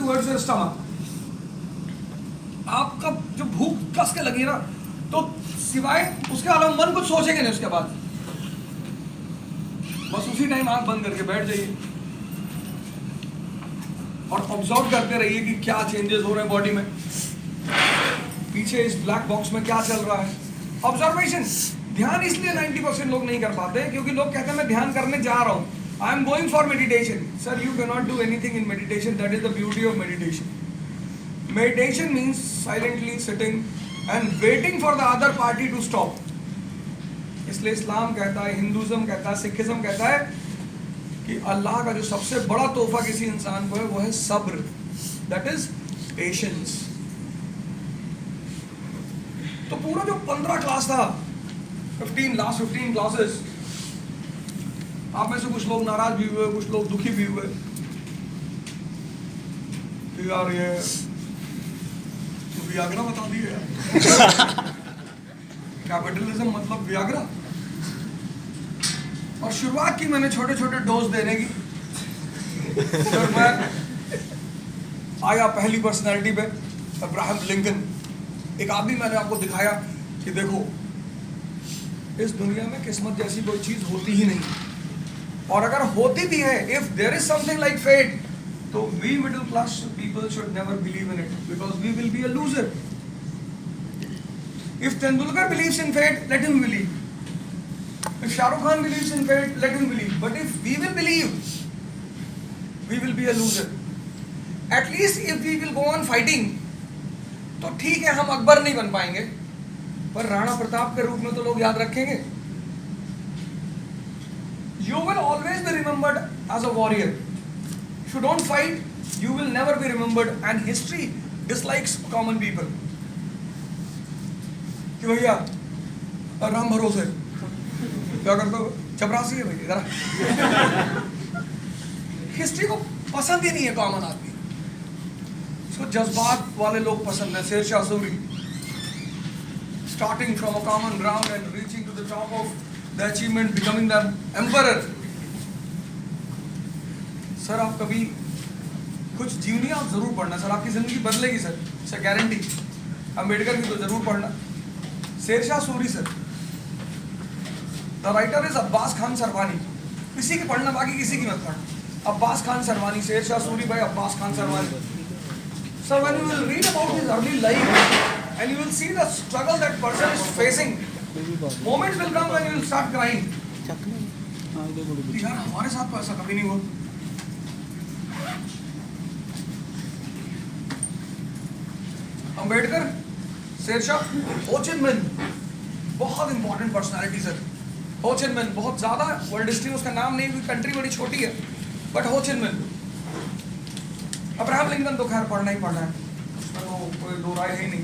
Towards your stomach. आपका जो भूख कस के लगी ना, तो सिवाय उसके अलावा मन कुछ सोचेंगे नहीं उसके बाद, बस उसी टाइम आंख बंद करके बैठ जाइए और ऑब्जर्व करते रहिए कि क्या चेंजेस हो रहे हैं बॉडी में, पीछे इस ब्लैक बॉक्स में क्या चल रहा है। ऑब्जर्वेशन। ध्यान इसलिए 90% लोग नहीं कर पाते क्योंकि लोग कहते हैं मैं ध्यान करने जा रहा हूं, I am going for meditation. Sir, you can not do anything in meditation, that is the beauty of meditation. Meditation means silently sitting and waiting for the other party to stop. इसलिए इस्लाम कहता है, Hinduism कहता है, Sikhism कहता है कि अल्लाह का जो सबसे बड़ा तोहफा किसी इंसान को है वो है सब्र, दैट इज पेशेंस। तो पूरा जो 15 क्लास था, 15 क्लासेस, आप में से कुछ लोग नाराज भी हुए, कुछ लोग दुखी भी हुए कि यार ये वियाग्रा बता दिए यार। कैपिटलिज्म मतलब वियाग्रा। और शुरुआत की मैंने छोटे छोटे डोज देने की। तो मैं आया पहली पर्सनैलिटी पे, अब्राहम लिंकन। एक आदमी मैंने आपको दिखाया कि देखो इस दुनिया में किस्मत जैसी कोई चीज होती ही नहीं, और अगर होती भी है, if there is something like fate, तो we middle class people should never believe in it because we will be a loser. If Tendulkar believes in fate, let him believe. If Shah Rukh Khan believes in fate, let him believe. But if we will believe, we will be a loser. At least if we will go on fighting, तो ठीक है हम अकबर नहीं बन पाएंगे, पर राणा प्रताप के रूप में तो लोग याद रखेंगे। You will always be remembered as a warrior. If you don't fight, you will never be remembered. And history dislikes common people. कि भैया राम भरोसे क्या करते हो, चपरासी है भैया जरा। हिस्ट्री को पसंद ही नहीं है कॉमन आदमी, उसको जज्बात वाले लोग पसंद है। Sher Shah Suri, starting from a common ground and reaching to the top of the achievement, becoming the emperor. Sir आप कभी कुछ जीवनी आप जरूर पढ़ना सर, आपकी जिंदगी बदलेगी सर गारंटी। अम्बेडकर की तो जरूर पढ़ना। Sher Shah Suri sir, the writer is Abbas Khan Sarwani. किसी की पढ़ना, बाकी किसी की मत पढ़ना। Abbas Khan Sarwani, Sher Shah Suri by Abbas Khan Sarwani. So when you will read about his early life and you will see the struggle that person is facing, moments will come when you will start crying. यार हमारे साथ तो ऐसा कभी नहीं हुआ। अम्बेडकर, शेरशाह, हो चिन मिन, बहुत इंपॉर्टेंट पर्सनालिटी सर। हो चिन मिन बहुत ज्यादा वर्ल्ड हिस्ट्री में उसका नाम नहीं, कंट्री बड़ी छोटी है, बट हो चिन मिन। अब्राहम लिंकन तो खैर पढ़ना ही पढ़ना है, उसमें तो कोई दो राय ही नहीं,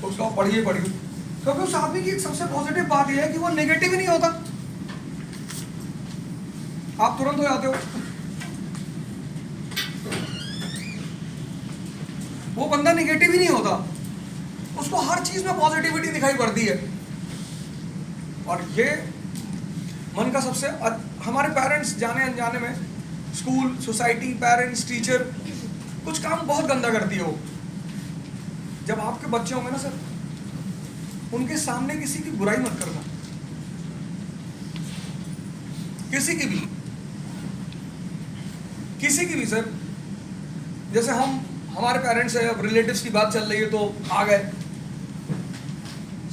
तो उसको पढ़िए क्योंकि उस आदमी की एक सबसे पॉजिटिव बात यह है कि वो नेगेटिव ही नहीं होता। आप तुरंत हो जाते हो, वो बंदा नेगेटिव ही नहीं होता, उसको हर चीज में पॉजिटिविटी दिखाई पड़ती है। और ये मन का सबसे हमारे पेरेंट्स जाने अनजाने में, स्कूल, सोसाइटी, पेरेंट्स, टीचर कुछ काम बहुत गंदा करती है वो। जब आपके बच्चे होंगे ना सर, उनके सामने किसी की बुराई मत करना, किसी की भी सर। जैसे हमारे पेरेंट्स है, अब रिलेटिव्स की बात चल रही है तो आ गए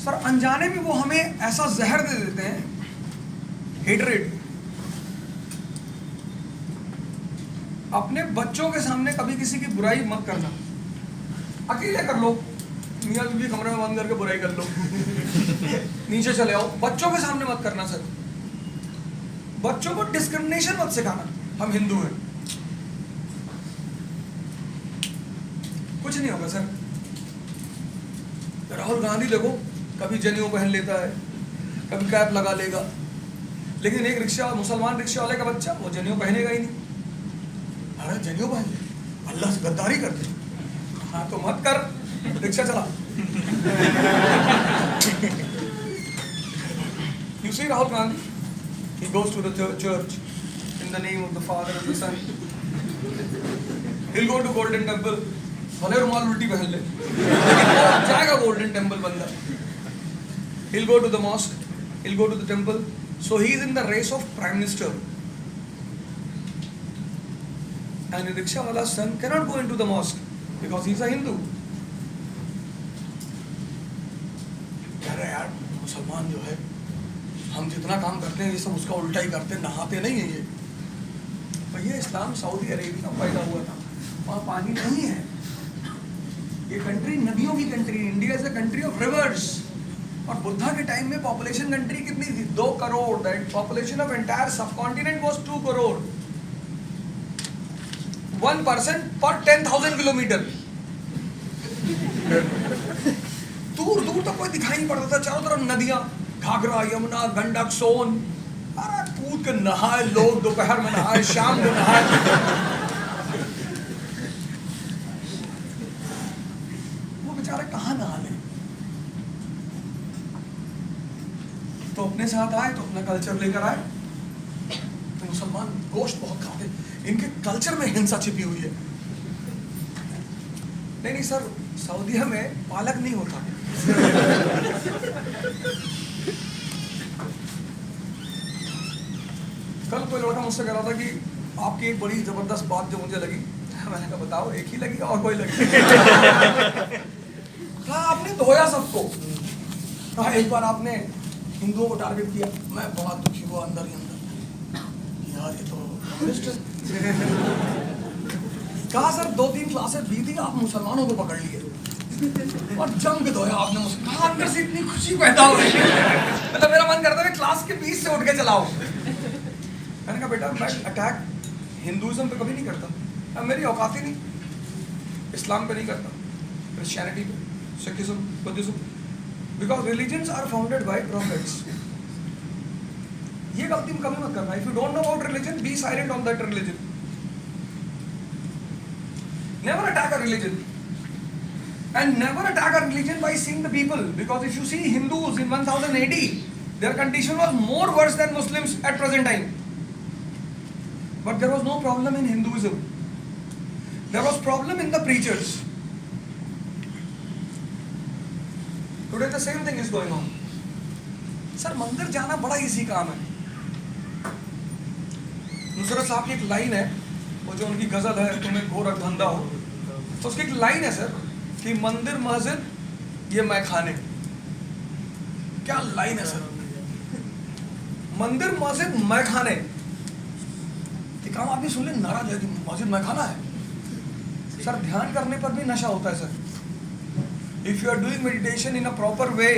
सर, अनजाने में वो हमें ऐसा जहर दे देते हैं, हेटरेट। अपने बच्चों के सामने कभी किसी की बुराई मत करना, अकेले कर लो, मियां बीवी कमरे में बंद करके बुराई कर लो, नीचे चले आओ, बच्चों के सामने मत करना सर। बच्चों को डिस्क्रिमिनेशन मत सिखाना, हम हिंदू हैं, कुछ नहीं होगा सर। राहुल गांधी देखो, कभी जनेऊ पहन लेता है, कभी कैप लगा लेगा, लेकिन एक मुसलमान रिक्शा वाले का बच्चा वो जनेऊ पहनेगा ही नहीं। अरे जनेऊ पहन ले, अल्लाह से गद्दारी करते, हाँ तो मत कर, रिक्शा चला। You see Rahul Gandhi, he goes to the church in the name of the Father and the Son He'll go to Golden Temple. भले रुमाल उल्टी पहन ले, लेकिन वो जाएगा Golden Temple बंदा. He'll go to the mosque. He'll go to the temple. So he is in the race of Prime Minister. And the rickshaw wala's son cannot go into the mosque because he's a Hindu. कह रहे यार मुसलमान जो है, हम जितना काम करते हैं ये सब उसका उल्टा ही करते हैं, नहाते नहीं है ये. भैया इस्लाम सऊदी अरेबिया में पैदा हुआ था, वहाँ पानी नहीं है. ये कंट्री नदियों की country. India is a country of reverse. और बुद्धा के टाइम में पॉपुलेशन कंट्री कितनी थी? 2 crore. That population of entire subcontinent was 2 crore. 1 person per 10,000 kilometre. दूर दूर तक कोई दिखाई नहीं पड़ता था. चारों तरफ नदियां, घाघरा, यमुना, गंडक, सोन. अरे कूद के नहाए लोग, दोपहर में नहाए, शाम को नहाए. वो बेचारे कहाँ नहा ले? तो अपने साथ आए तो अपना कल्चर लेकर आए. तो मुसलमान गोश्त बहुत खाते, इनके कल्चर में हिंसा छिपी हुई है. नहीं सर, सऊदीया में पालक नहीं होता. कल कोई लड़का मुझसे कह रहा था कि आपकी एक बड़ी जबरदस्त बात जो मुझे लगी. मैंने कहा बताओ, एक ही लगी और कोई लगी? कहा आपने धोया सबको. कहा एक बार आपने हिंदुओं को टारगेट किया. मैं बड़ा दुखी हुआ अंदर ही अंदर, यार ये तो कम्युनिस्ट है. कहा सर 2-3 क्लासेस बीती, आप मुसलमानों को पकड़ लिए और जम के धोया आपने. कहा अंदर से इतनी खुशी पैदा हो रही है, मतलब मेरा मन करता है क्लास के बीच से उठ के चलाओ. मैंने कहा बेटा मैं अटैक हिंदुइज्म पे कभी नहीं करता. अब मेरी औकात ही नहीं. इस्लाम पे नहीं करता, क्रिश्चियनिटी पे, Sikhism, Buddhism, because religions are founded by prophets. ये गलती में कभी मत करना. If you don't know about religion, be silent on that religion. Never attack a religion, and never attack a religion by seeing the people, because if you see Hindus in 1000 AD, their condition was more worse than Muslims at present time. But there was no problem in Hinduism. There was problem in the preachers. Today the same thing is going on. Sir मंदिर जाना बड़ा easy काम है. नुसरत साहब की एक line है, वो जो उनकी गजल है, तुम्हें गोरख धंधा हो, तो उसकी एक लाइन है सर कि मंदिर मस्जिद ये मैं खाने. क्या लाइन है सर? मंदिर मस्जिद मैं खाने. एक आम आदमी सुन ले नाराज है कि मस्जिद मैं खाना है. सर ध्यान करने पर भी नशा होता है sir. If you are doing meditation in a proper way,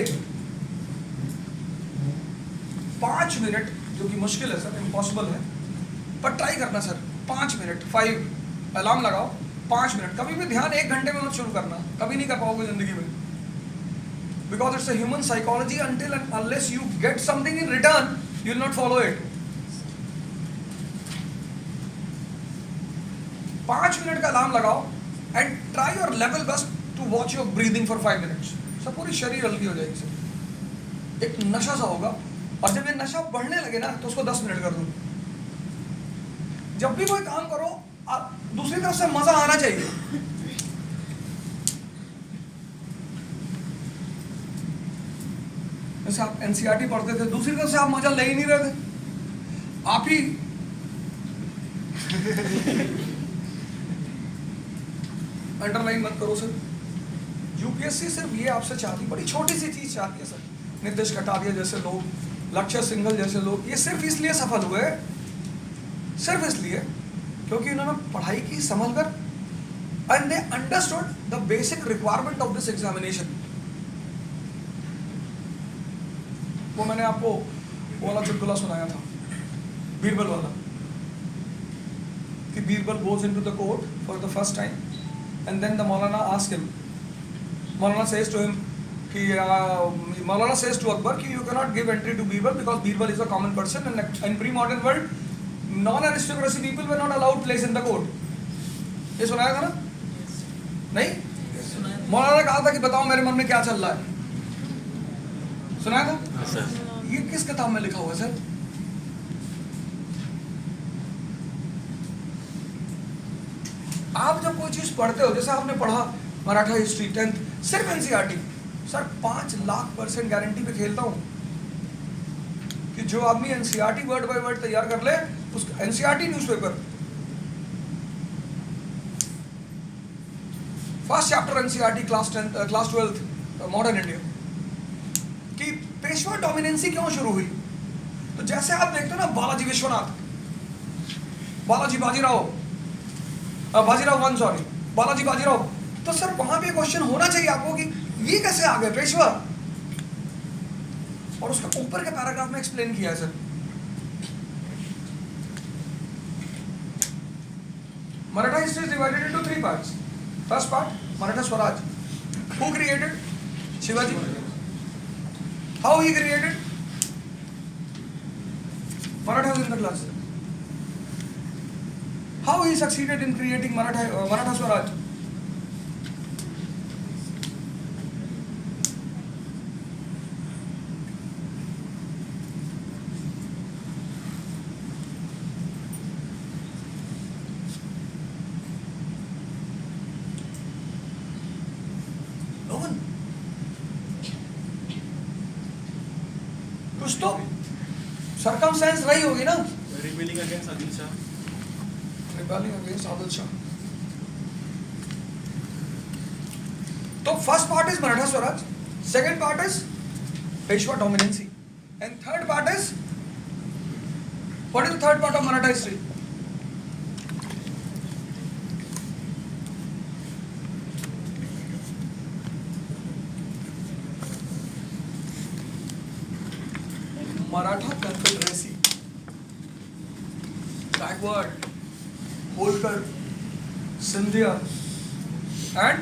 5 minute, जो कि मुश्किल है सर, इम्पॉसिबल है, पर ट्राई करना सर. 5 मिनट, 5 अलार्म लगाओ, 5 मिनट. कभी भी ध्यान 1 घंटे में मत शुरू करना, कभी नहीं कर पाओगे जिंदगी में. Because it's a human psychology. Until and unless you get something in return, you will not follow it. 5 minute का अलार्म लगाओ and try your level best to watch your breathing for 5 minutes. सब पूरी शरीर हल्की हो जाएगी sir. एक नशा सा होगा, और जब ये नशा बढ़ने लगे ना तो उसको 10 मिनट कर दो. जब भी कोई काम करो, दूसरी तरफ से मजा आना चाहिए. जैसे आप एनसीईआरटी पढ़ते थे, दूसरी तरफ से आप मजा ले ही नहीं रहे थे, आप ही अंडरलाइन मत करो सर. यूपीएससी सिर्फ ये आपसे चाहती, बड़ी छोटी सी चीज चाहती है सर. नितेश कटारिया जैसे लोग, लक्ष्य सिंघल जैसे लोग, ये सिर्फ इसलिए सफल हुए, सिर्फ इसलिए क्योंकि उन्होंने पढ़ाई की समझकर, and they understood the basic requirement of this examination. वो मैंने आपको वो वाला चुटकुला सुनाया था, बीरबल वाला, कि Birbal goes into the court for the first time, and then the मौलाना आस्क हिम, मौलाना सेज टू हिम कि मौलाना सेज टू अकबर कि you can not give entry to Birbal because Birbal is a common person, and in pre modern world non-aristocracy people were not allowed place in the court. ये सुनाया था ना? नहीं? मौलाना ने कहा था कि बताओ मेरे मन में क्या चल रहा है. सुनाया था? ये किस किताब में लिखा हुआ है सर? आप जब कोई चीज पढ़ते हो, जैसे आपने पढ़ा मराठा हिस्ट्री 10th, सिर्फ एनसीईआरटी, सर 5 लाख% गारंटी पे खेलता हूं कि जो आदमी एनसीईआरटी वर्ड बाय वर्ड तैयार कर ले, उसका NCERT newspaper first chapter NCERT class 12th modern India कि पेशवा डोमिनेंसी क्यों शुरू हुई। तो जैसे आप देखते हो ना, बालाजी विश्वनाथ, बालाजी बाजीराव वन, सॉरी, बालाजी बाजीराव, तो सर वहां पे क्वेश्चन होना चाहिए आपको कि ये कैसे आ गए पेशवा, और उसका ऊपर के पैराग्राफ में एक्सप्लेन किया है sir. Maratha history is divided into 3 parts. First part Maratha Swaraj, who created, Shivaji, how he created, Marathas in the class, how he succeeded in creating Maratha Swaraj. No one. कुछ तो सर्कमस्टेंस रही होगी ना। Rebelling against Adil Shah, rebelling against Adil Shah. तो first part is Maratha Swaraj, second part is Peshwa dominancy, and third part is, what is the third part of Maratha history? Maratha confederacy, Gaekwad, Holkar, Scindia and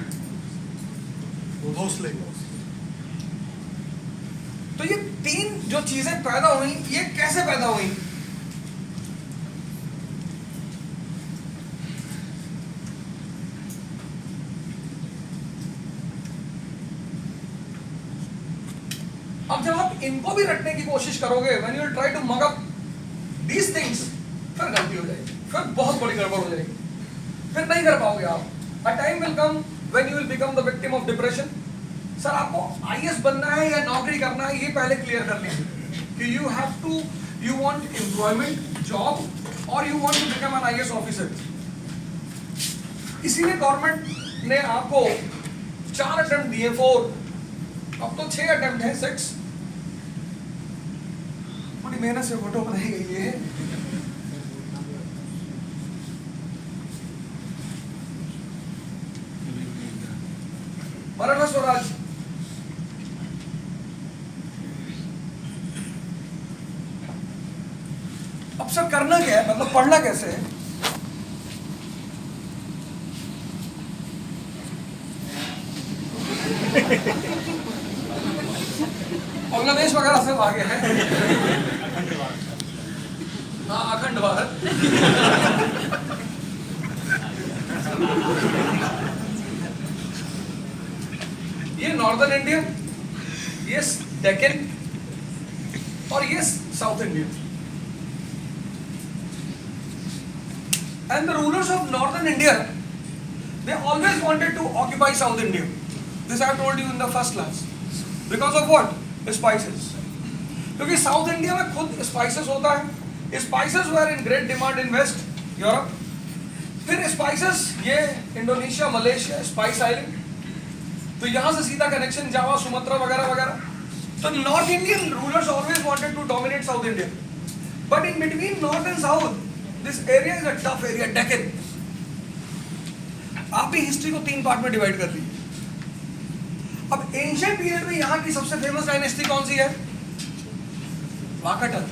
Bhosale. तो ये 3 जो चीजें पैदा हुई, ये कैसे पैदा हुई? अब जब आप इनको भी रटने की कोशिश करोगे, when you will try to mug up these things, फिर गलती हो जाएगी, फिर बहुत बड़ी गड़बड़ हो जाएगी, फिर नहीं कर पाओगे आप। A time will come when you will become the victim of depression. Sir आपको आईएएस बनना है या नौकरी करना है, ये पहले क्लियर कर लीजिए कि you have to, you want employment, job, or you want to become an IAS officer. इसीलिए गवर्नमेंट ने आपको 4 अटेम्प्ट दिए, 4, अब तो 6 अटेम्प्ट है, 6। बड़ी मेहनत से फोटो बनाई गई है। मराठा स्वराज, अब सर करना क्या है, मतलब पढ़ना कैसे है? बांग्लादेश वगैरह से आगे है, हाँ, अखंड भारत। ये नॉर्दर्न इंडिया, ये डेक्कन, और ये south India. And the rulers of northern India, they always wanted to occupy South India. This I have told you in the first class. Because of what? Spices. क्योंकि साउथ इंडिया में खुद spices होता है, spices were in great demand in West Europe, फिर spices ये Indonesia, Malaysia, Spice Island, तो यहाँ से सीधा कनेक्शन जावा, सुमात्रा वगैरह वगैरह। तो North Indian rulers always wanted to dominate South India, but in between north and south this area is a tough area, Deccan. आप भी हिस्ट्री को 3 पार्ट में डिवाइड कर लीजिए। अब एंशिएंट पीरियड में यहाँ की सबसे फेमस डायनेस्टी कौन सी है? वाकाटक।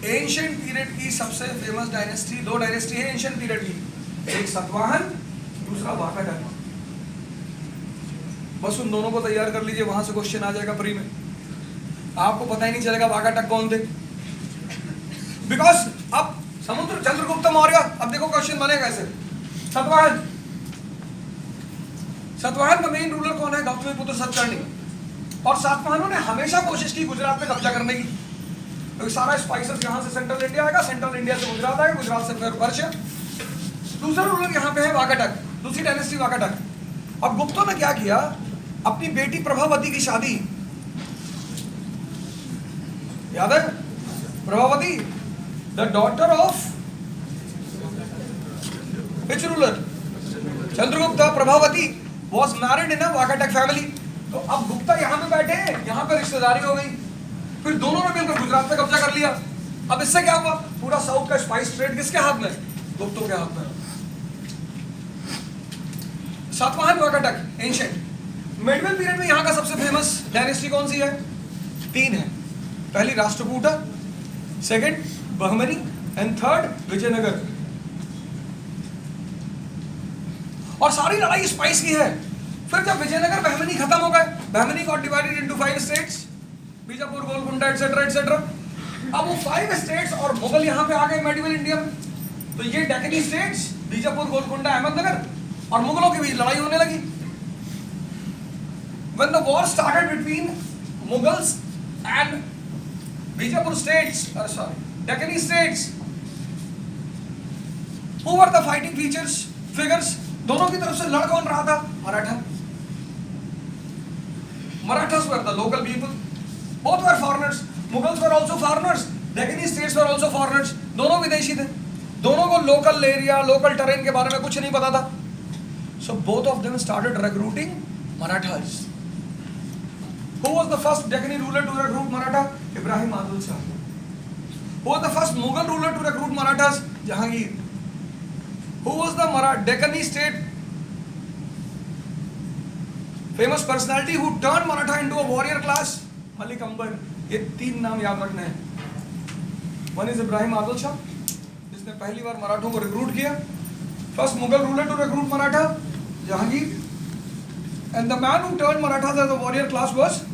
एंशिएंट पीरियड की सबसे फेमस डायनेस्टी, 2 डायनेस्टी है एंशिएंट पीरियड की, एक सातवाहन, दूसरा वाकाटक। बस उन दोनों को तैयार कर लीजिए, वहां से क्वेश्चन आ जाएगा प्री में, आपको पता ही नहीं चलेगा वाकाटक कौन थे, बिकॉज अब समुद्र चंद्रगुप्त मौर्य, अब देखो क्वेश्चन बनेगा ऐसे। सतवाहन, सतवाहन का मेन रूलर कौन है? गौतमीपुत्र सतकर्णी। और सातवाहनों ने हमेशा कोशिश की गुजरात में कब्जा करने की, क्योंकि सारा स्पाइसेस यहाँ से सेंट्रल इंडिया आएगा, सेंट्रल इंडिया से गुजरात आएगा, गुजरात से फिर पर्शिया। दूसरा रूलर यहाँ पे है वाकाटक, दूसरी डायनेस्टी वाकाटक। अब गुप्तों ने क्या किया, अपनी बेटी प्रभावती की शादी, याद है Prabhavati, the daughter of which ruler? Chandragupta Prabhavati was married in a Vakataka family. तो अब गुप्ता यहाँ पे बैठे, यहाँ पे रिश्तेदारी हो गई, फिर दोनों ने मिलकर गुजरात पे कब्जा कर लिया। अब इससे क्या हुआ, पूरा साउथ का स्पाइस ट्रेड किसके हाथ में, गुप्तों के हाथ में। Satavahana Vakataka ancient. Medieval period में यहाँ का सबसे फेमस डायनेस्टी कौन सी है, तीन है। पहली Rashtrakuta, second Bahmani and third Vijayanagar. और सारी लड़ाई स्पाइस की है। फिर जब विजयनगर बहमनी खत्म हो गए, Bahmani got divided into 5 states, Bijapur, Golconda etcetera etcetera. अब वो 5 स्टेट्स और मुगल यहाँ पे आ गए मेडिवल इंडिया में। तो ये डेक्कनी स्टेट्स, बीजापुर, गोलकुंडा, अहमदनगर, और मुगलों के बीच लड़ाई होने लगी। When the war started between Mughals and Bijapur states, Deccani states, who were the fighting figures? दोनों की तरफ से लड़ कौन रहा था, Maratha. Marathas were the local people. Both were foreigners. Mughals were also foreigners. Deccani states were also foreigners. दोनों विदेशी थे। दोनों को लोकल एरिया, लोकल टेरेन के बारे में कुछ नहीं पता था। So both of them started recruiting Marathas. Who was the first Deccani ruler to recruit Maratha? Ibrahim Adil Shah. Who was the first Mughal ruler to recruit Marathas? Jahangir. Who was the Deccani state famous personality who turned Maratha into a warrior class? Malik Ambar. ये तीन नाम याद रखने हैं। One is Ibrahim Adil Shah, जिसने पहली बार मराठों को रिक्रूट किया। First Mughal ruler to recruit Maratha, Jahangir. And the man who turned Marathas as a warrior class was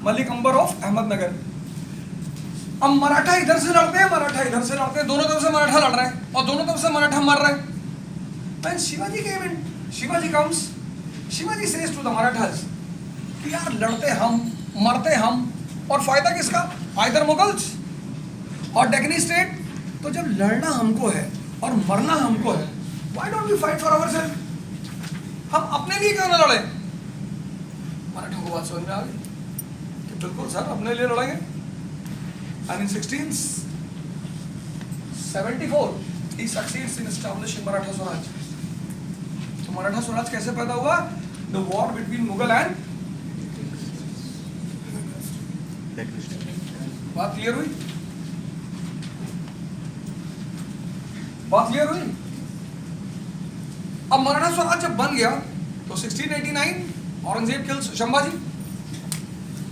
Malik Ambar of Ahmednagar. अब मराठा इधर से लड़ते हैं, मराठा इधर से लड़ते हैं, दोनों तरफ से मराठा लड़ रहे हैं और दोनों तरफ से मराठा मर रहे हैं। When Shivaji came in, Shivaji comes, Shivaji says to the Marathas कि यार लड़ते हम, मरते हम, और फायदा किसका, आइदर मुगल्स और डेक्कनी स्टेट। तो जब लड़ना हमको है और मरना हमको है, why don't we fight for ourselves? हम अपने लिए क्यों ना लड़े। मराठों को बात समझ में आ गई कि बिल्कुल सर अपने लिए लड़ेंगे। And in 1674 he succeeds in establishing Maratha Swaraj. तो मराठा स्वराज कैसे पैदा हुआ? The war between Mughal and बात क्लियर हुई? बात क्लियर हुई? अब मराठा स्वराज जब बन गया तो 1689 Aurangzeb kills Shambhaji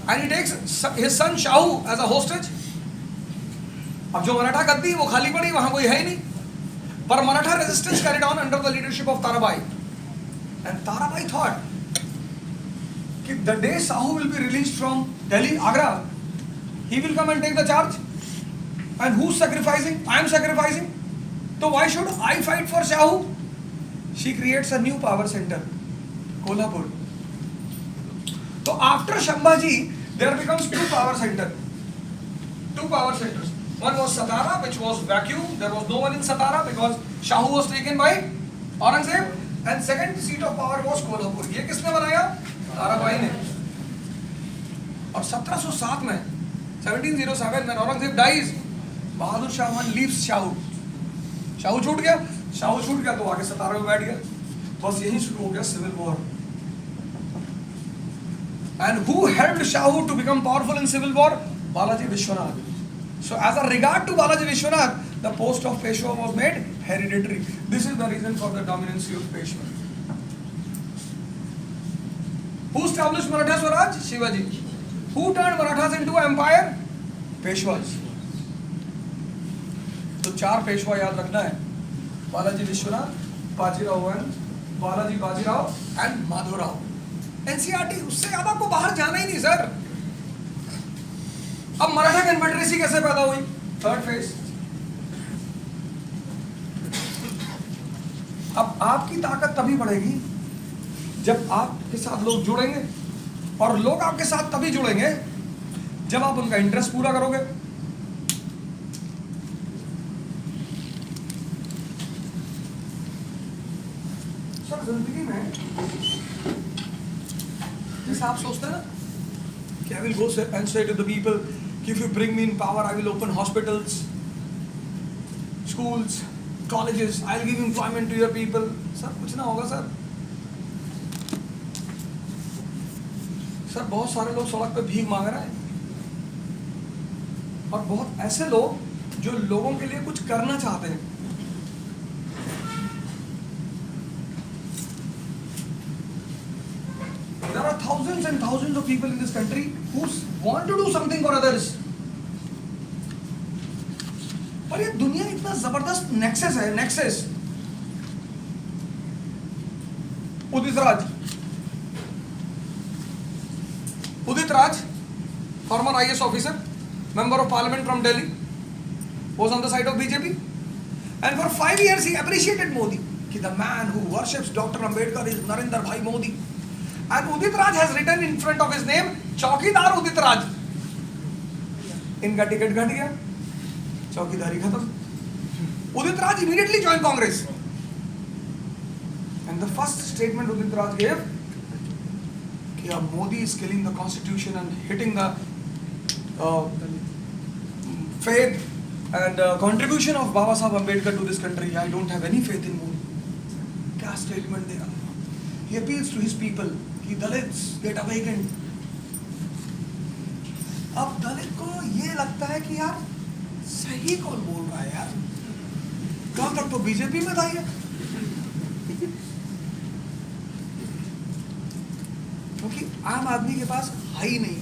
and he takes his son Shahu as a hostage. अब जो मराठा गद्दी वो खाली पड़ी, वहां कोई है ही नहीं। पर Maratha resistance carried on under the leadership of Tarabai, and Tarabai thought कि the day Shahu will be released from Delhi, Agra, he will come and take the charge, and who is sacrificing, I am sacrificing, तो why should I fight for Shahu? She creates a new power centre, Kolhapur. तो after Sambhaji there becomes two power centres. One was Satara, which was vacuum. There was no one in Satara because Shahu was taken by Aurangzeb. And second seat of power was Kolhapur. ये किसने बनाया? ताराबाई ने। और 1707 में 1707 when Aurangzeb dies, Bahadur Shah leaves Shahu. Shahu छूट गया तो आगे सतारा में बैठ गया। बस यही शुरू हो गया civil war. And who helped Shahu to become powerful in civil war? Balaji Vishwanath. So as a regard to Balaji Vishwanath, the post of Peshwa was made hereditary. This is the reason for the dominancy of Peshwa. Who established Maratha Swaraj? Shivaji. Who turned Marathas into empire? Peshwas. तो 4 पेशवा याद रखना है, Balaji Vishwanath, Bajirao one, Balaji Bajirao and Madhavrao. NCERT, उससे ज्यादा को बाहर जाना ही नहीं सर। अब मराठा कन्फेडरेसी कैसे पैदा हुई? Third phase. अब आपकी ताकत तभी बढ़ेगी जब आपके साथ लोग जुड़ेंगे, और लोग आपके साथ तभी जुड़ेंगे जब आप उनका इंटरेस्ट पूरा करोगे। सर जिंदगी में जैसे आप सोचते हैं ना कि आई विल गो एंड से टू द पीपल कि if you bring me in power I will open hospitals, schools, colleges, I'll give employment to your people. Sir कुछ ना होगा सर। सर बहुत सारे लोग सड़क पे भीख मांग रहे हैं और बहुत ऐसे लोग जो लोगों के लिए कुछ करना चाहते हैं। There are thousands and thousands of people in this country who want to do something for others. और ये दुनिया इतना जबरदस्त नेक्सस है, nexus. Udit Raj, former IAS officer, member of parliament from Delhi, was on the side of BJP, and for 5 years he appreciated Modi. कि the man who worships Dr. Ambedkar is Narendra Bhai Modi. And Udit Raj has written in front of his name, चौकीदार उदित राज। इनका ticket घट गया, चौकीदारी खत्म। Udit Raj immediately joined Congress. And the first statement Udit Raj gave, कि Modi is killing the constitution and hitting the faith and contribution of Baba Saheb Ambedkar to this country. I don't have any faith in Modi. क्या statement दिया? He appeals to his people कि Dalits get awakened. अब दलित को ये लगता है कि यार सही कौन बोल रहा है यार, कल तक तो बीजेपी में था ये। क्योंकि आम आदमी के पास है ही नहीं।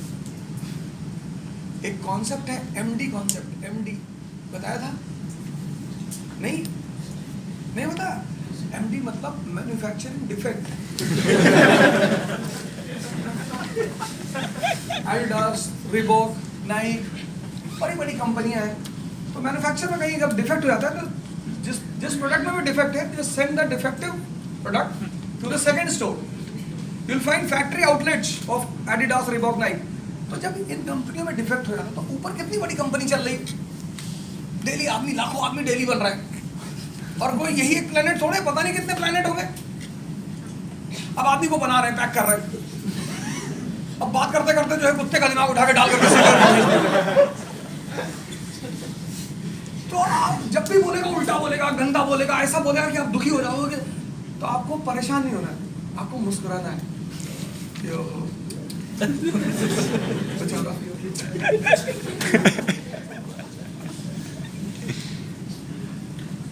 एक कॉन्सेप्ट है एमडी कॉन्सेप्ट, एमडी बताया था नहीं? नहीं बताया? एमडी मतलब manufacturing defect. Adidas, Reebok, Naik, बड़ी बड़ी कंपनियां हैं, तो मैन्युफैक्चर में कहीं जब डिफेक्ट हो जाता है तो जिस प्रोडक्ट में भी डिफेक्ट है, just send the defective product to the second store. You will find factory outlets of Adidas, Reebok, Nike. तो जब इन कंपनियों में डिफेक्ट हो जाता है तो ऊपर कितनी बड़ी कंपनी चल रही, डेली आदमी, लाखों आदमी डेली बन रहा है, और कोई यही एक प्लेनेट थोड़े, पता नहीं कितने प्लेनेट होंगे। अब आदमी को बना रहे हैं, पैक कर रहे हैं, अब बात करते करते जो है कुत्ते का दिमाग उठा के डाल करके तो आप जब भी बोलेगा, उल्टा बोलेगा, गंदा बोलेगा, ऐसा बोलेगा कि आप दुखी हो जाओगे, तो आपको परेशान नहीं होना है, आपको मुस्कुराना है।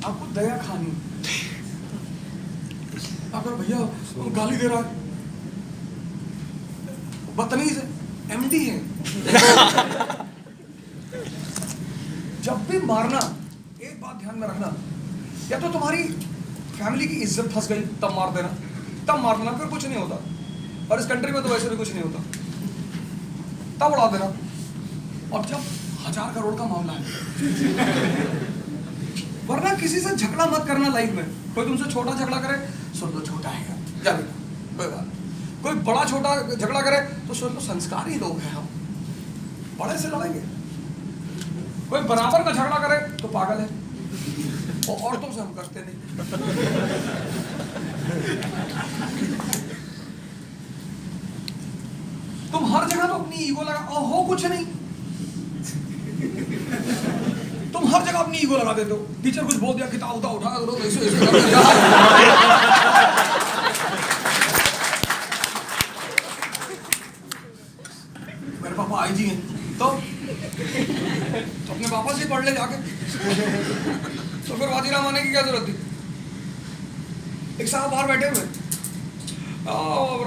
आपको दया खानी। अगर भैया गाली दे रहा है, बदतमीज है, एमडी है, जब भी मारना एक बात ध्यान में रखना, या तो तुम्हारी फैमिली की इज्जत फंस गई तब मार देना, तब मार देना, फिर कुछ नहीं होता। और इस कंट्री में तो वैसे भी कुछ नहीं होता, तब उड़ा देना। और जब 1000 करोड़ का मामला है, वरना किसी से झगड़ा मत करना लाइफ में। कोई तुमसे छोटा झगड़ा करे, सुन लो छोटा है यार, जा बेटा कोई बात। कोई बड़ा छोटा झगड़ा करे तो सोच लो संस्कारी लोग हैं हम, बड़े से लड़ेंगे। कोई बराबर का झगड़ा करे तो पागल है, और औरतों से हम करते नहीं। तुम हर जगह तो अपनी ईगो लगा, हो कुछ नहीं, तुम हर जगह अपनी ईगो लगा देते हो। टीचर कुछ बोल दिया, किताब उठा दो, ऐसे मेरे पापा आईजी हैं, तो अपने पापा से पढ़ ले जाके। तो फिर वाजीराम आने की क्या जरूरत थी? एक साहब बाहर बैठे हुए,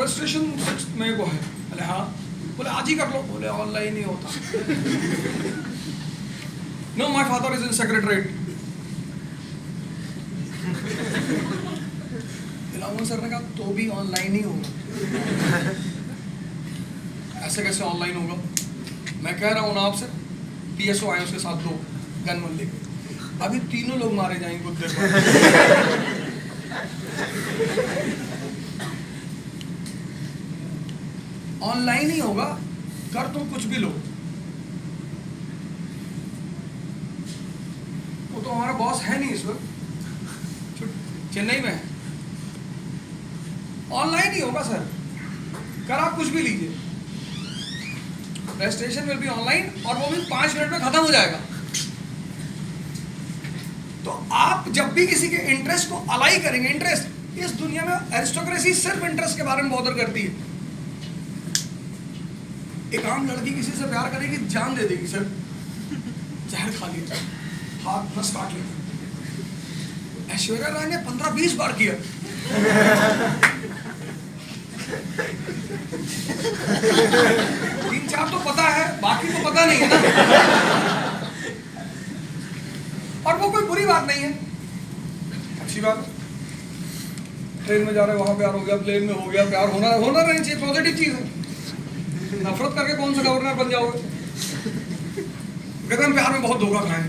रजिस्ट्रेशन 6 मई को है। बोले हाँ, बोले आज ही कर लो। बोले ऑनलाइन ही होता। No, my father is in secretariat. Dilawan sir ने कहा तो भी ऑनलाइन ही होगा। ऐसे कैसे ऑनलाइन होगा? मैं कह रहा हूँ ना आपसे, PSO आए उसके साथ 2 गन लेके, अभी तीनों लोग मारे जाएंगे कुछ देर बाद। ऑनलाइन ही होगा, कर तुम कुछ भी लो। वो तो हमारा बॉस है नहीं इस वक्त, चेन्नई में है। ऑनलाइन ही होगा सर, कर आप कुछ भी लीजिए, रजिस्ट्रेशन विल बी ऑनलाइन और वो भी 5 मिनट में खत्म हो जाएगा। तो आप जब भी किसी के इंटरेस्ट को अलाई करेंगे, इंटरेस्ट, इस दुनिया में एरिस्टोक्रेसी सिर्फ इंटरेस्ट के बारे में बॉदर करती है। एक आम लड़की किसी से प्यार करेगी, जान दे देगी सर, जहर खा लिया, हाथ नस काट लिया। ऐश्वर्या राय ने 15-20 बार किया। 3-4 तो पता है, बाकी तो पता नहीं है ना। और वो कोई बुरी बात नहीं है, अच्छी बात है। ट्रेन में जा रहे वहां प्यार हो गया, प्लेन में हो गया प्यार, होना रहना चाहिए, पॉजिटिव चीज है। नफरत करके कौन सा गवर्नर बन जाओगे? कहते हम प्यार में बहुत धोखा खाए,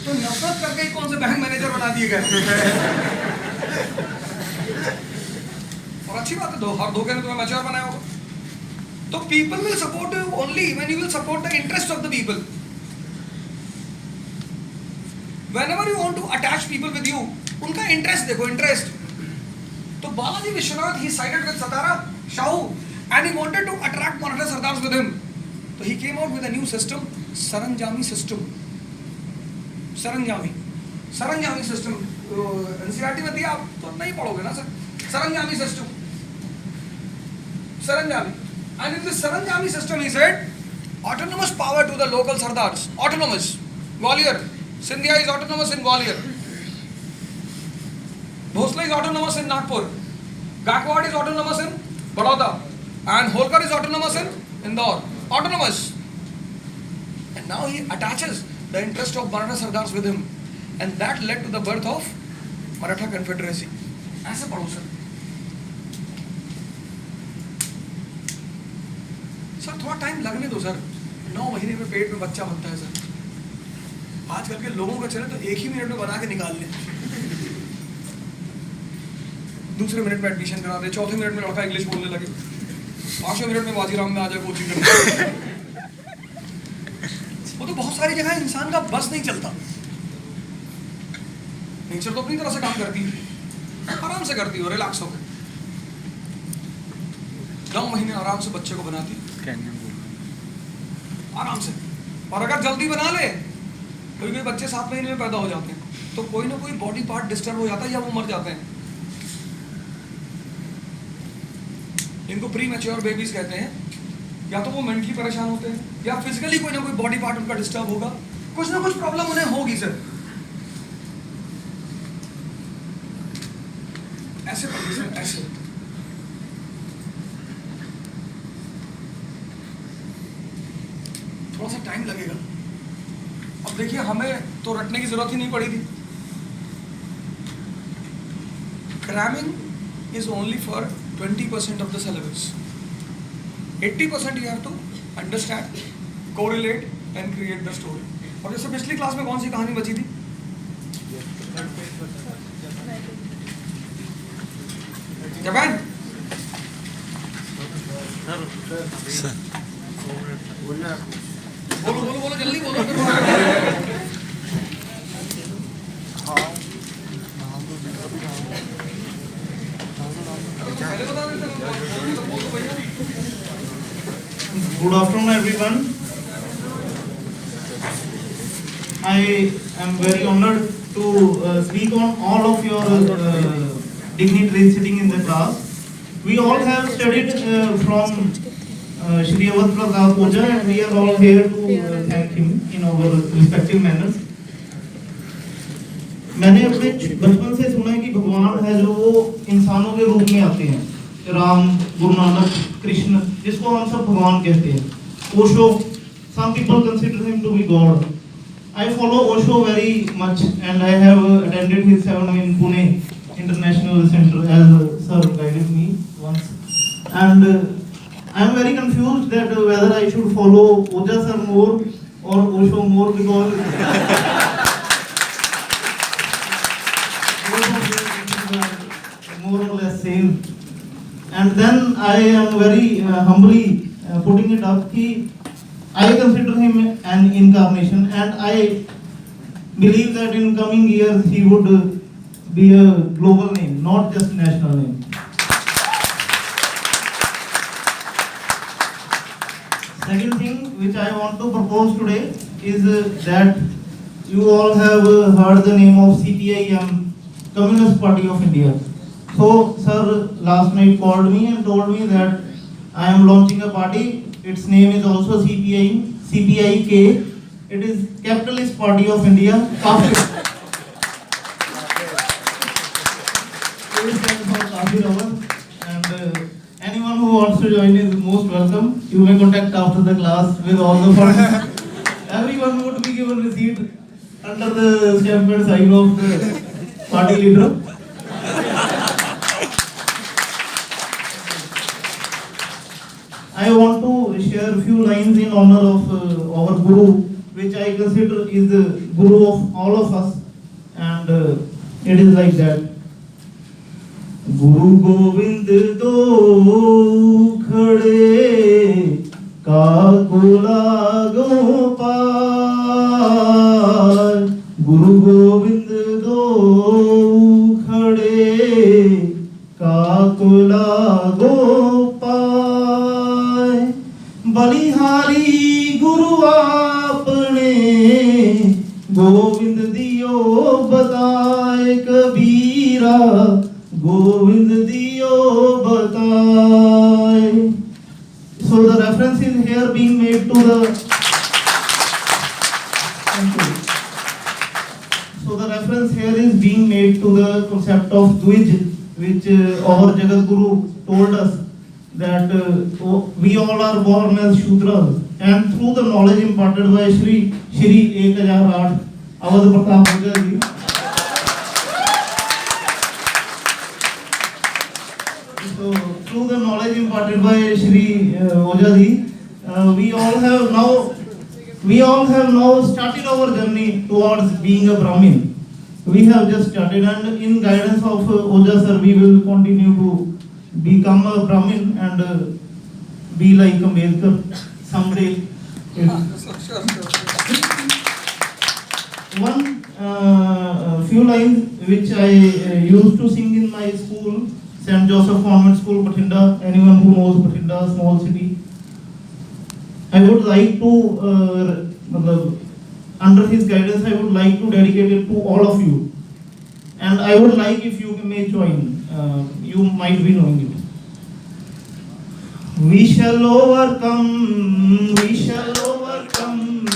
तो नफरत करके ही कौन से बैंक मैनेजर बना दिए गए? और अच्छी बात है, हर धोखे ने तुम्हें मैच्योर बनाया होगा। तो people will support you only when you will support the interest of the people. Whenever you want to attach people with you, उनका इंटरेस्ट देखो, इंटरेस्ट। तो Balaji Vishwanath he sided with Satara Shahu and he wanted to attract Maratha Sardars with him. So he came out with a new system, Saranjami system. Saranjami system NCERT में दिया, आप तो नहीं पढ़ोगे ना sir. Saranjami system, Saranjami, and in this Saranjami system he said autonomous power to the local Sardars, autonomous. Gwalior, Sindhya is autonomous in Gwalior. Bhosle is autonomous in Nagpur. Gakwad is autonomous in Baroda. And Holkar is autonomous in Indore. Autonomous. And now he attaches the interest of Maratha Sardars with him. And that led to the birth of Maratha Confederacy. ऐसे पढ़ो sir. Sir थोड़ा time लगने दो sir, 9 महीने में पेट में बच्चा बनता है सर। आजकल के लोगों का चले तो 1 ही मिनट में बना के निकाल ले, दूसरे मिनट में एडमिशन करा दे, चौथे मिनट में लड़का इंग्लिश बोलने लगे, 5वें मिनट में बाजीराम में आ जाए कोचिंग करने। वो तो बहुत सारी जगह इंसान का बस नहीं चलता। नेचर तो अपनी तरह से काम करती है, आराम से करती हो, रिलैक्स होकर 9 महीने आराम से बच्चे को बनाती आराम से। और अगर जल्दी बना ले, कोई बच्चे 7 महीने में पैदा हो जाते हैं, तो कोई ना कोई बॉडी पार्ट डिस्टर्ब हो जाता है या वो मर जाते हैं। इनको प्री मैच्योर बेबीज कहते हैं। या तो वो मेंटली परेशान होते हैं या फिजिकली कोई ना कोई बॉडी पार्ट उनका डिस्टर्ब होगा, कुछ ना कुछ प्रॉब्लम उन्हें होगी सर। ऐसे पढ़िए सर, ऐसे। थोड़ा सा टाइम लगेगा। अब देखिए, हमें तो रटने की जरूरत ही नहीं पड़ी थी। Cramming is only for 20% of the syllabus. 80% you have to understand, correlate and create the story. और जैसे पिछली क्लास में कौन सी कहानी बची थी? जापान। बोलो जल्दी बोलो। Good afternoon, everyone. I am very honored to speak on all of your dignitaries sitting in the class. We all have studied from Shri Awadh Pratap Oja, and we are all here to thank him in our respective manners. मैंने अपने बचपन से सुना है कि भगवान है जो वो इंसानों के रूप में आते हैं, राम, गुरु नानक, कृष्ण, जिसको हम सब भगवान कहते हैं। Osho, some people consider him to be God. I follow Osho very much, and I have attended his seminar in Pune International Center as sir guided me once. And I am very confused that whether I should follow Oja sir more or Osho more, because more or less same. And then I am very humbly putting it up कि I consider him an incarnation, and I believe that in coming years he would be a global name, not just national name. Second thing which I want to propose today is that you all have heard the name of CPIM, Communist Party of India. So, sir last night called me and told me that I am launching a party. Its name is also CPIK. It is Capitalist Party of India. It stands for Kafir Awan. And anyone who wants to join is most welcome. You may contact after the class with all the funds. Everyone would be given receipt under the stamp and sign of the party leader. I want to share a few lines in honor of our Guru, which I consider is the Guru of all of us, and it is like that. Guru Gobind do khade kakula gopal. Guru Gobind do khade kakula gopal. बलिहारी गुरु आपने गोविंद दियो बताए कबीरा गोविंद दियो बताए. So the reference is here being made to the concept of Dvij, which our Jagat Guru told us that we all are born as Shudras, and through the knowledge imparted by Shri 1008 Awadh Pratap Ojha ji, so through the knowledge imparted by Shri Ojha ji, we all have now started our journey towards being a Brahmin. We have just started, and in guidance of Ojha sir, we will continue to become a Brahmin and be like Ambedkar someday. One few lines which I used to sing in my school, St. Joseph Convent School, Bathinda. Anyone who knows Bathinda, small city. I would like to, under his guidance, I would like to dedicate it to all of you. And I would like if you may join. You might be knowing it. We shall overcome, we shall overcome,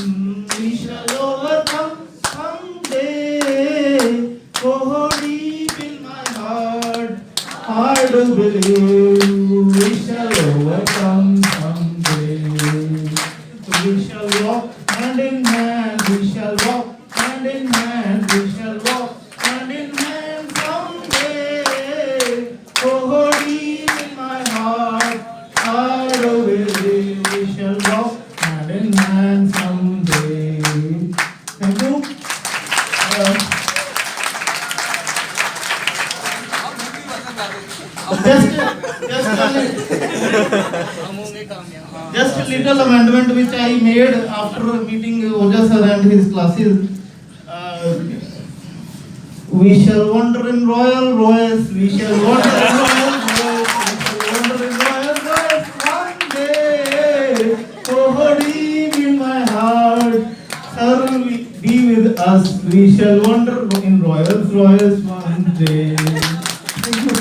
we shall overcome someday. Oh, deep in my heart, I do believe we shall overcome someday. We shall walk hand in hand, we shall walk hand in hand, we shall walk hand in hand someday. Oh, deep in my heart, I do believe we shall walk hand in hand someday. Thank you. Just a little amendment which I made after meeting Ojha sir and his classes. We shall wander in royal royals, we shall wander in royal royals, we shall wander in royal royals one day. Oh, deep in my heart, sir, be with us, we shall wander in royals royals one day. Thank you.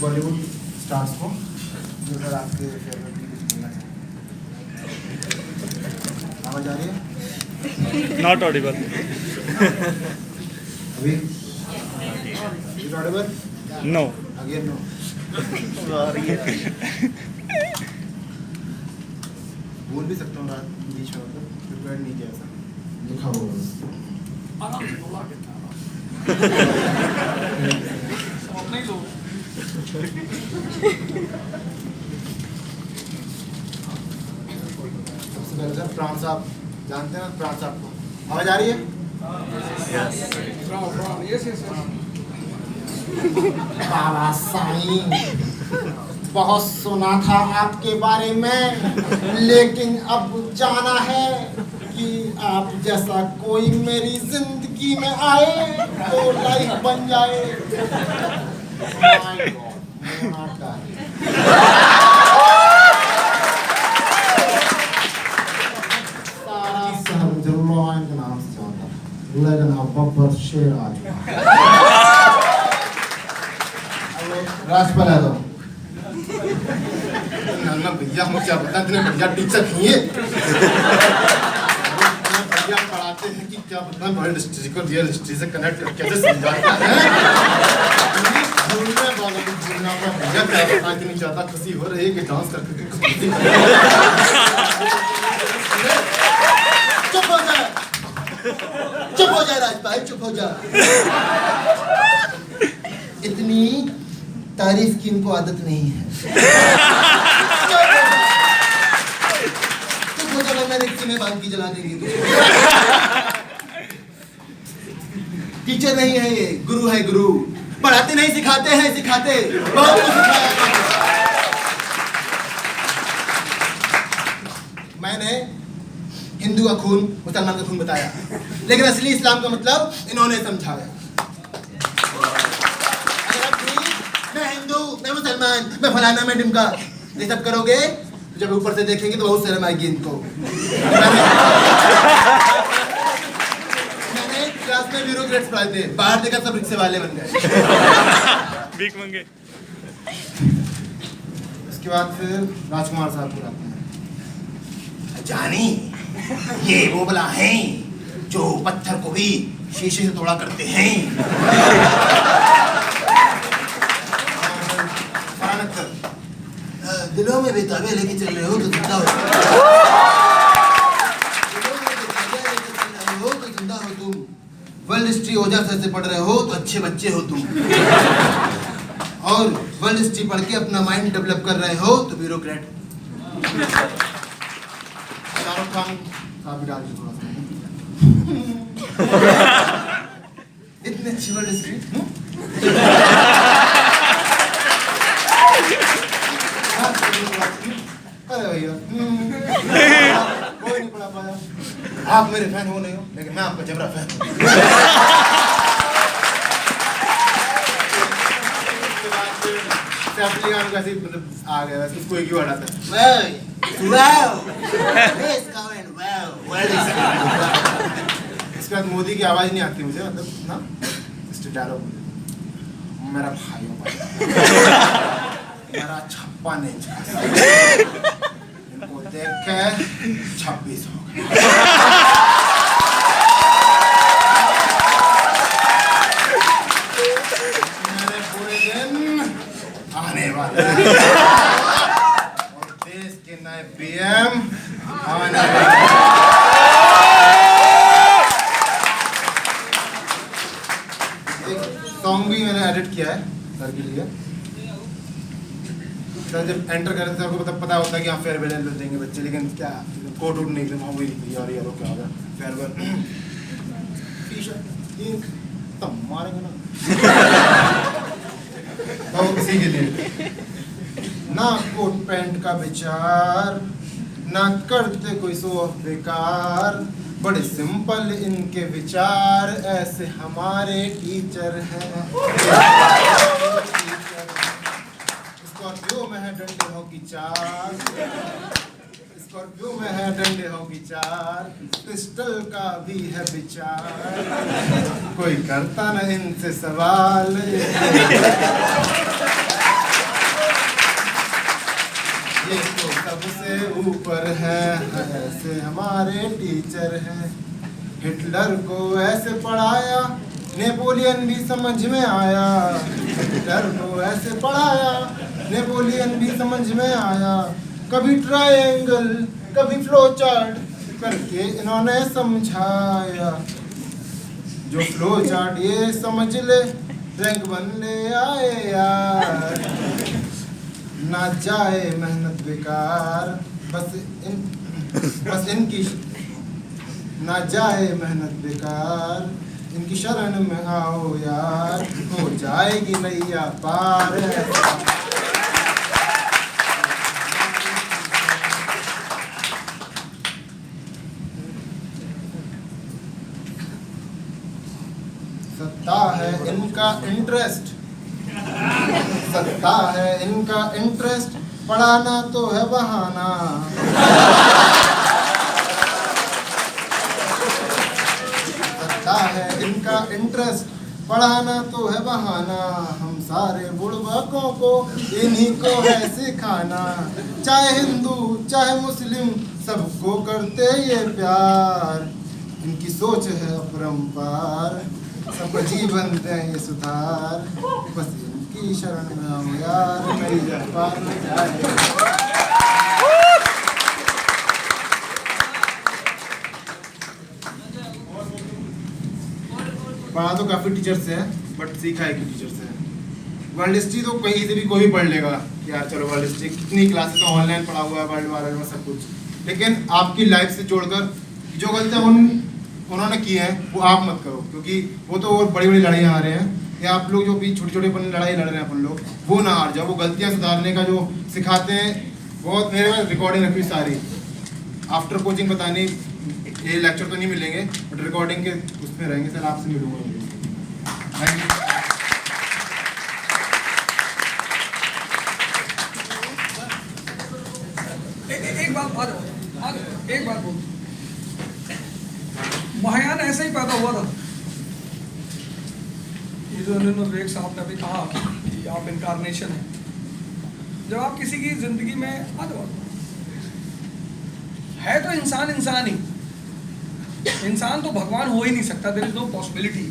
Bollywood stars को जो sir आपके favourite बोलना चाहेंगे. आवाज आ रही है? Not audible. अभी is audible? No. Again no. बोल भी सकता हूँ रात बीच में, मतलब प्रिपेयर नहीं किया था, लिखा हुआ बस. आराम से बोला कितना नहीं लो. पहले सर प्राण साहब जानते हैं ना प्राण साहब को, आवाज आ रही है? यस यस बाबा साईं, बहुत सुना था आपके बारे में, लेकिन अब जाना है कि आप जैसा कोई मेरी जिंदगी में आए तो लाइफ बन जाए। My God, मोनाटा। सारा शहर मुझे लॉयन के नाम से जानता था, लेकिन अब बब्बर शेर आ चुका है। राजपाल यादव, ना भैया हम क्या बता, इतने बढ़िया टीचर नहीं है, बढ़िया पढ़ाते हैं कि क्या बता, वर्ल्ड हिस्ट्री को रियल हिस्ट्री से कनेक्ट कैसे समझाता है। भूलने वालों को भूलना पर भैया क्या बता कि नहीं चाहता, खुशी हो रही है कि डांस करके चुप हो जा, चुप हो जा राजपाल, चुप हो जा। इतनी तारीफ की इनको आदत नहीं है। चुप हो जा, मैं रिक्शे में बात की जला देंगी। टीचर नहीं है ये, गुरु है गुरु। पढ़ाते नहीं सिखाते हैं, सिखाते बहुत कुछ सिखाया। मैंने हिंदू का खून मुसलमान का खून बताया, लेकिन असली इस्लाम का मतलब इन्होंने समझाया। मैं हिंदू, मैं मुसलमान, मैं फलाना, मैं ढिमका, ये सब करोगे तो जब ऊपर से देखेंगे तो बहुत शर्म आएगी इनको। मैंने क्लास में ब्यूरोक्रेट्स पढ़ाए थे, बाहर देखा सब रिक्शे वाले बन गए। भीख मंगे। उसके बाद फिर राजकुमार साहब को लाते हैं। जानी, ये वो बला हैं जो पत्थर को भी शीशे से तोड़ा करते हैं। दिलों में बेताबे लेके चल रहे हो तो जिंदा हो, तुम वर्ल्ड हिस्ट्री ओजा सर से पढ़ रहे हो तो अच्छे बच्चे हो तुम, और वर्ल्ड हिस्ट्री पढ़ के अपना माइंड डेवलप कर रहे हो तो ब्यूरोक्रेट। शाहरुख खान भी डाल दी थोड़ा सा। इतनी अच्छी वर्ल्ड हिस्ट्री। अरे भैया कोई नहीं पढ़ा पाया। आप मेरे फैन हो नहीं हो, लेकिन मैं आपका जबरा फैन हूँ। मतलब आ गया उसको एक ही वर्ड आता है, इसके बाद मोदी की आवाज नहीं आती मुझे, मतलब ना डायलॉग मेरा भाई मेरा 56 इंच इनको देख के 26 हो गए। मेरे पूरे दिन आने वाले और देश के नए पीएम आने वाले। एक सॉन्ग भी मैंने एडिट किया है सर के लिए। सर जब एंटर करते थे आपको पता होता है कि आप फेयरवेल देंगे बच्चे, लेकिन क्या कोट उट नहीं एकदम वही यार यार क्या होगा फेयरवेल टी-शर्ट तब मारेंगे ना। तो किसी के लिए ना कोट पैंट का विचार, ना करते कोई सो बेकार, बड़े सिंपल इनके विचार, ऐसे हमारे टीचर हैं। स्कॉर्पियो में है डंडे हो की चार, स्कॉर्पियो में है डंडे हो की चार, पिस्टल का भी है विचार, कोई करता न इनसे सवाल। ये तो सबसे ऊपर है, ऐसे हमारे टीचर हैं। हिटलर को ऐसे पढ़ाया, नेपोलियन भी समझ में आया। हिटलर को ऐसे पढ़ाया, नेपोलियन भी समझ में आया। कभी ट्रायंगल कभी फ्लो चार्ट करके इन्होंने समझाया। जो फ्लो चार्ट ये समझ ले, रैंक बन ले आए यार, ना जाए मेहनत बेकार। बस इन बस इनकी ना जाए मेहनत बेकार, इनकी शरण में आओ यार, हो जाएगी नैया पार। सत्ता है इनका इंटरेस्ट, सत्ता है इनका इंटरेस्ट, पढ़ाना तो है बहाना। सत्ता है इनका इंटरेस्ट, पढ़ाना तो है बहाना। हम सारे बुड़बकों को इन्हीं को है सिखाना, चाहे हिंदू चाहे मुस्लिम सबको करते ये प्यार। इनकी सोच है अपरंपार, सबका जीवन दें ये सुधार, बस इनकी शरण में आओ यार, नैया पार न जाए। पढ़ा तो काफ़ी टीचर्स से है, बट सीखा एक ही टीचर से है। वर्ल्ड हिस्ट्री तो कहीं से भी कोई भी पढ़ लेगा कि यार चलो वर्ल्ड हिस्ट्री कितनी क्लासेस ऑनलाइन पढ़ा हुआ है, वर्ल्ड वार में सब कुछ, लेकिन आपकी लाइफ से जोड़कर जो गलतियाँ उन्होंने की है वो आप मत करो, क्योंकि वो तो और बड़ी बड़ी लड़ाइयाँ आ रहे हैं, या आप लोग जो भी छोटी छोटी अपन लड़ाई लड़ रहे हैं अपन लोग, वो ना हार जाओ। वो गलतियाँ सुधारने का जो सिखाते हैं, बहुत मेरे पास रिकॉर्डिंग रखी सारी, आफ्टर कोचिंग बताने ये लेक्चर तो नहीं मिलेंगे, बट रिकॉर्डिंग के उसमें रहेंगे सर, आपसे मिलूंगा। Thank you. एक बात आ जाओ, एक बात बोल, महायान ऐसे ही पैदा हुआ था। ये जो विवेक साहब ने अभी कहा कि आप इनकारनेशन है, जब आप किसी की जिंदगी में आ जाओ, है तो इंसान इंसान ही, इंसान तो भगवान हो ही नहीं सकता, देयर इज नो पॉसिबिलिटी।